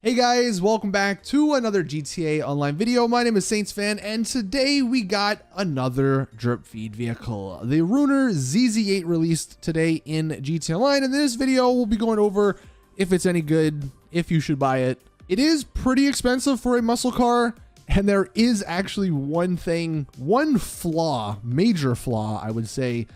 Hey guys, welcome back to another GTA Online video. My name is Saintsfan, and today we got another drip feed vehicle. The Ruiner ZZ-8 released today in GTA Online. In this video, we'll be going over if it's any good, if you should buy it. It is pretty expensive for a muscle car, and there is actually one flaw, major flaw, I would say,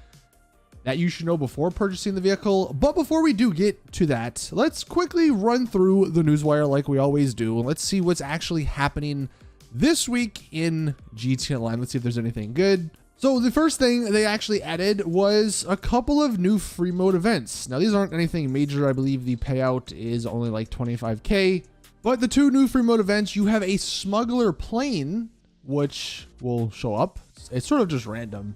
that you should know before purchasing the vehicle. But before we do get to that, let's quickly run through the Newswire like we always do. Let's see what's actually happening this week in GTA Online. Let's see if there's anything good. So the first thing they actually added was a couple of new free mode events. Now these aren't anything major. I believe the payout is only like 25K. But the two new free mode events, you have a smuggler plane, which will show up. It's sort of just random.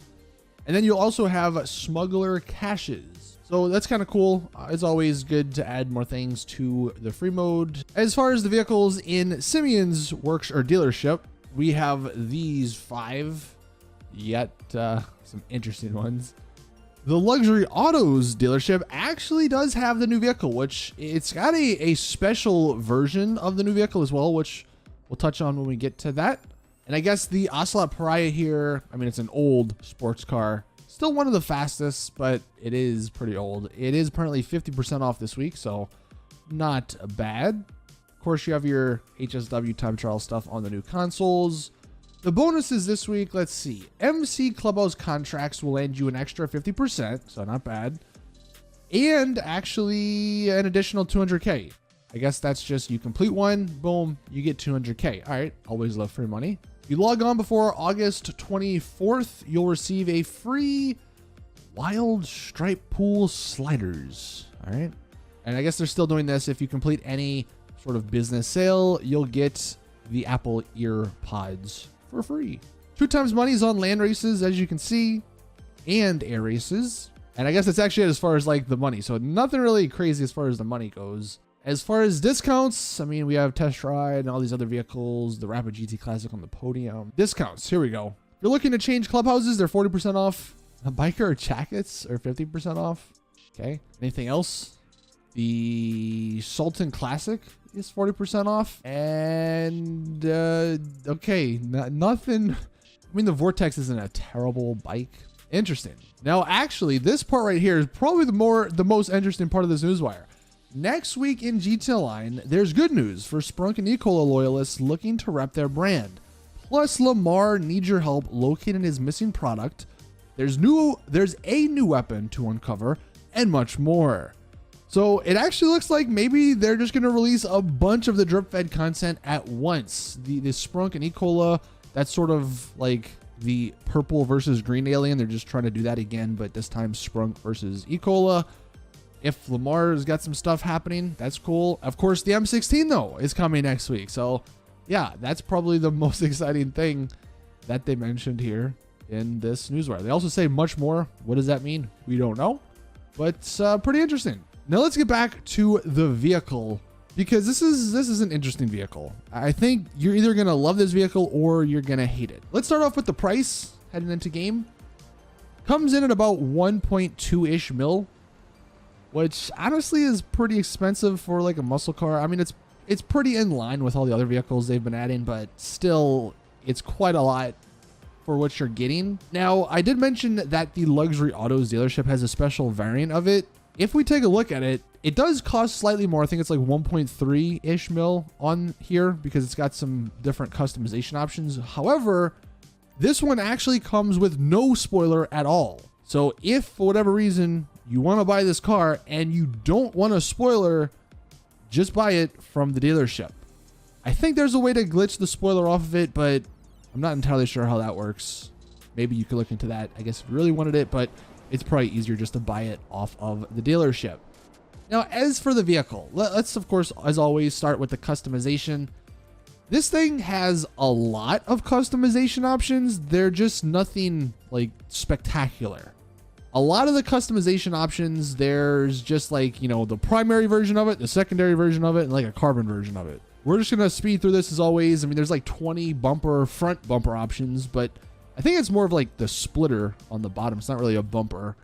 And then you'll also have smuggler caches. So that's kind of cool. It's always good to add more things to the free mode. As far as the vehicles in Simeon's works or dealership, we have these 5, yet some interesting ones. The Luxury Autos dealership actually does have the new vehicle, which it's got a special version of the new vehicle as well, which we'll touch on when we get to that. And I guess the Ocelot Pariah here, I mean, it's an old sports car. Still one of the fastest, but it is pretty old. It is apparently 50% off this week, so not bad. Of course, you have your HSW time trial stuff on the new consoles. The bonuses this week, let's see. MC Clubhouse contracts will land you an extra 50%, so not bad. And actually an additional 200K. I guess that's just you complete one, boom, you get 200K. All right, always love free money. If you log on before August 24th, you'll receive a free Wild Stripe Pool sliders. All right. And I guess they're still doing this. If you complete any sort of business sale, you'll get the Apple Ear Pods for free. 2 times money's on land races, as you can see, and air races. And I guess it's actually as far as like the money. So nothing really crazy as far as the money goes. As far as discounts, I mean, we have Test Ride and all these other vehicles, the Rapid GT Classic on the podium. Discounts, here we go. If you're looking to change clubhouses, they're 40% off. Biker jackets are 50% off. Okay. Anything else? The Sultan Classic is 40% off. And, okay, nothing. I mean, the Vortex isn't a terrible bike. Interesting. Now, actually, this part right here is probably the most interesting part of this Newswire. Next week in GTA Online, there's good news for Sprunk and Nicola loyalists looking to rep their brand. Plus, Lamar needs your help locating his missing product. There's a new weapon to uncover, and much more. So it actually looks like maybe they're just going to release a bunch of the drip fed content at once. The Sprunk and Nicola, that's sort of like the purple versus green alien. They're just trying to do that again, but this time Sprunk versus Nicola. If Lamar's got some stuff happening, that's cool. Of course, the M16 though is coming next week. So yeah, that's probably the most exciting thing that they mentioned here in this Newswire. They also say much more. What does that mean? We don't know, but it's pretty interesting. Now let's get back to the vehicle, because this is an interesting vehicle. I think you're either going to love this vehicle or you're going to hate it. Let's start off with the price heading into game. Comes in at about 1.2-ish mil. Which honestly is pretty expensive for like a muscle car. I mean, it's pretty in line with all the other vehicles they've been adding, but still it's quite a lot for what you're getting. Now, I did mention that the Luxury Autos dealership has a special variant of it. If we take a look at it, it does cost slightly more. I think it's like 1.3-ish mil on here because it's got some different customization options. However, this one actually comes with no spoiler at all. So if for whatever reason you want to buy this car and you don't want a spoiler, just buy it from the dealership. I think there's a way to glitch the spoiler off of it, but I'm not entirely sure how that works. Maybe you could look into that, I guess, if you really wanted it, but it's probably easier just to buy it off of the dealership. Now, as for the vehicle, let's, of course, as always, start with the customization. This thing has a lot of customization options. They're just nothing like spectacular. A lot of the customization options, there's just like, you know, the primary version of it, the secondary version of it, and like a carbon version of it. We're just going to speed through this as always. I mean, there's like 20 front bumper options, but I think it's more of like the splitter on the bottom. It's not really a bumper.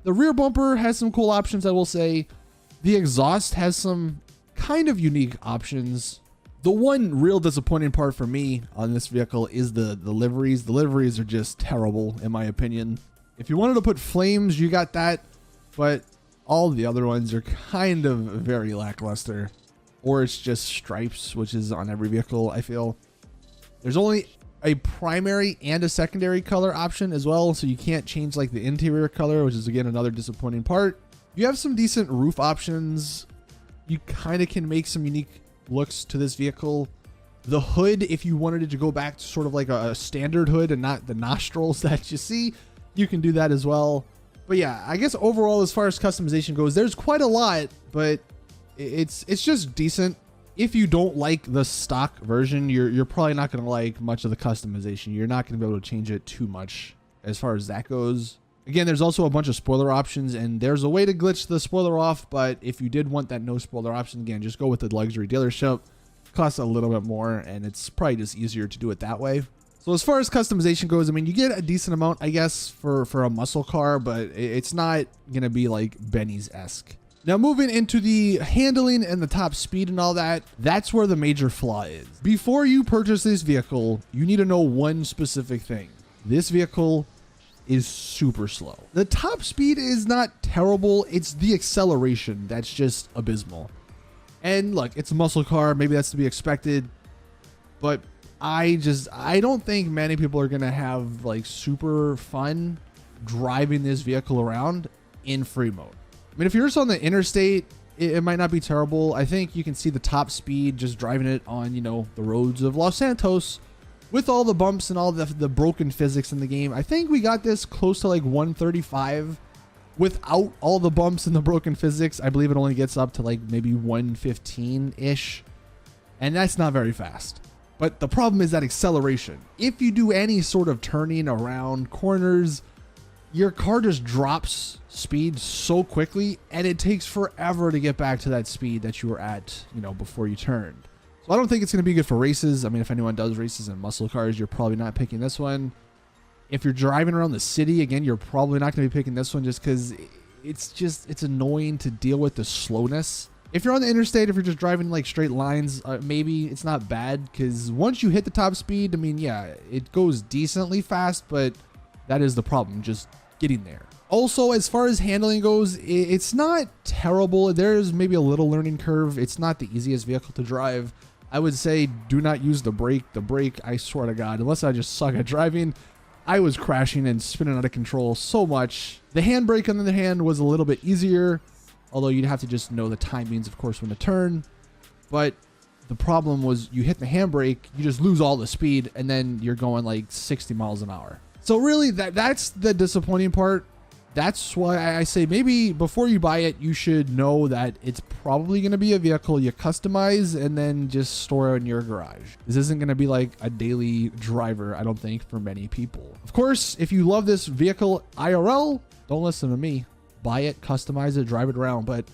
The rear bumper has some cool options, I will say. The exhaust has some kind of unique options. The one real disappointing part for me on this vehicle is the liveries. The liveries are just terrible, in my opinion. If you wanted to put flames, you got that, but all the other ones are kind of very lackluster. Or it's just stripes, which is on every vehicle, I feel. There's only a primary and a secondary color option as well, so you can't change like the interior color, which is again another disappointing part. You have some decent roof options. You kind of can make some unique looks to this vehicle. The hood, if you wanted it to go back to sort of like a standard hood and not the nostrils that you see, you can do that as well. But yeah, I guess overall, as far as customization goes, there's quite a lot, but it's just decent. If you don't like the stock version, you're probably not going to like much of the customization. You're not going to be able to change it too much as far as that goes. Again, there's also a bunch of spoiler options, and there's a way to glitch the spoiler off, but if you did want that no spoiler option, again, just go with the luxury dealership. It costs a little bit more, and it's probably just easier to do it that way. So as far as customization goes, I mean, you get a decent amount, I guess, for a muscle car, but it's not going to be like Benny's-esque. Now, moving into the handling and the top speed and all that, that's where the major flaw is. Before you purchase this vehicle, you need to know one specific thing. This vehicle is super slow. The top speed is not terrible. It's the acceleration that's just abysmal. And look, it's a muscle car. Maybe that's to be expected. But I don't think many people are going to have like super fun driving this vehicle around in free mode. I mean, if you're just on the interstate, it might not be terrible. I think you can see the top speed just driving it on, you know, the roads of Los Santos with all the bumps and all the broken physics in the game. I think we got this close to like 135 without all the bumps and the broken physics. I believe it only gets up to like maybe 115-ish. And that's not very fast. But the problem is that acceleration. If you do any sort of turning around corners, your car just drops speed so quickly, and it takes forever to get back to that speed that you were at, you know, before you turned. So I don't think it's going to be good for races. I mean, if anyone does races in muscle cars, you're probably not picking this one. If you're driving around the city, again, you're probably not going to be picking this one just because it's annoying to deal with the slowness. If you're on the interstate, if you're just driving like straight lines, maybe it's not bad because once you hit the top speed, I mean, yeah, it goes decently fast, but that is the problem, just getting there. Also, as far as handling goes, it's not terrible. There's maybe a little learning curve. It's not the easiest vehicle to drive. I would say do not use the brake. The brake, I swear to God, unless I just suck at driving, I was crashing and spinning out of control so much. The handbrake, on the other hand, was a little bit easier, although you'd have to just know the timings, of course, when to turn. But the problem was you hit the handbrake, you just lose all the speed, and then you're going like 60 miles an hour. So really, that's the disappointing part. That's why I say maybe before you buy it, you should know that it's probably going to be a vehicle you customize and then just store in your garage. This isn't going to be like a daily driver, I don't think, for many people. Of course, if you love this vehicle IRL, don't listen to me. Buy it, customize it, drive it around. But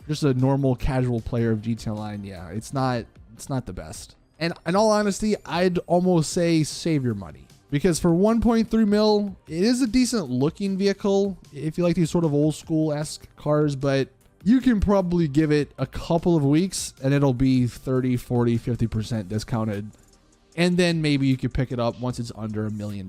just a normal casual player of GT Online, yeah, it's not the best. And in all honesty, I'd almost say save your money. Because for 1.3 mil, it is a decent looking vehicle if you like these sort of old school-esque cars, but you can probably give it a couple of weeks and it'll be 30, 40, 50% discounted. And then maybe you could pick it up once it's under $1 million.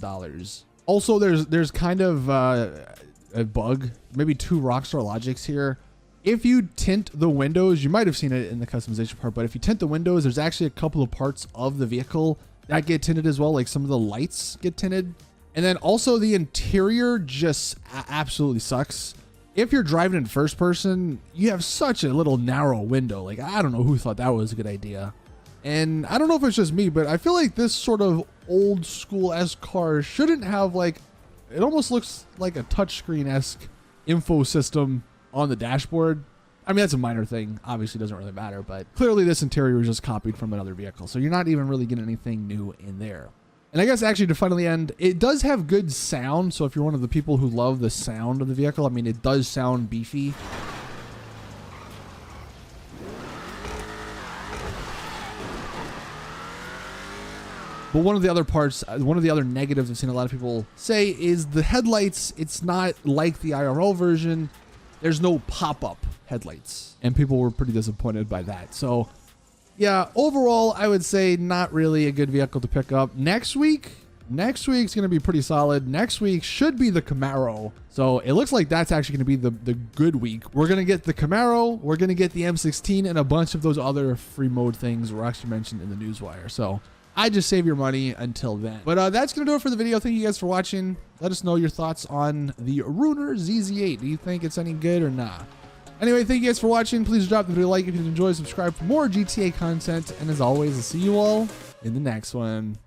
Also, there's kind of a bug, maybe two Rockstar logics here. If you tint the windows, you might have seen it in the customization part, but if you tint the windows, there's actually a couple of parts of the vehicle that get tinted as well, like some of the lights get tinted. And then also the interior just absolutely sucks. If you're driving in first person, you have such a little narrow window. Like, I don't know who thought that was a good idea. And I don't know if it's just me, but I feel like this sort of old school-esque car shouldn't have like, it almost looks like a touchscreen-esque info system on the dashboard. I mean, that's a minor thing. Obviously, it doesn't really matter, but clearly this interior was just copied from another vehicle. So you're not even really getting anything new in there. And I guess actually to finally end, it does have good sound. So if you're one of the people who love the sound of the vehicle, I mean, it does sound beefy. But one of the other parts, one of the other negatives I've seen a lot of people say is the headlights. It's not like the IRL version. there's no pop-up headlights, and people were pretty disappointed by that. So yeah, overall, I would say not really a good vehicle to pick up. Next week's going to be pretty solid. Next week should be the Camaro. So it looks like that's actually going to be the good week. We're going to get the Camaro, we're going to get the M16, and a bunch of those other free mode things were actually mentioned in the Newswire. So I just save your money until then. But that's going to do it for the video. Thank you guys for watching. Let us know your thoughts on the Ruiner ZZ-8. Do you think it's any good or not? Anyway, thank you guys for watching. Please drop the video a like if you enjoyed. Subscribe for more GTA content. And as always, I'll see you all in the next one.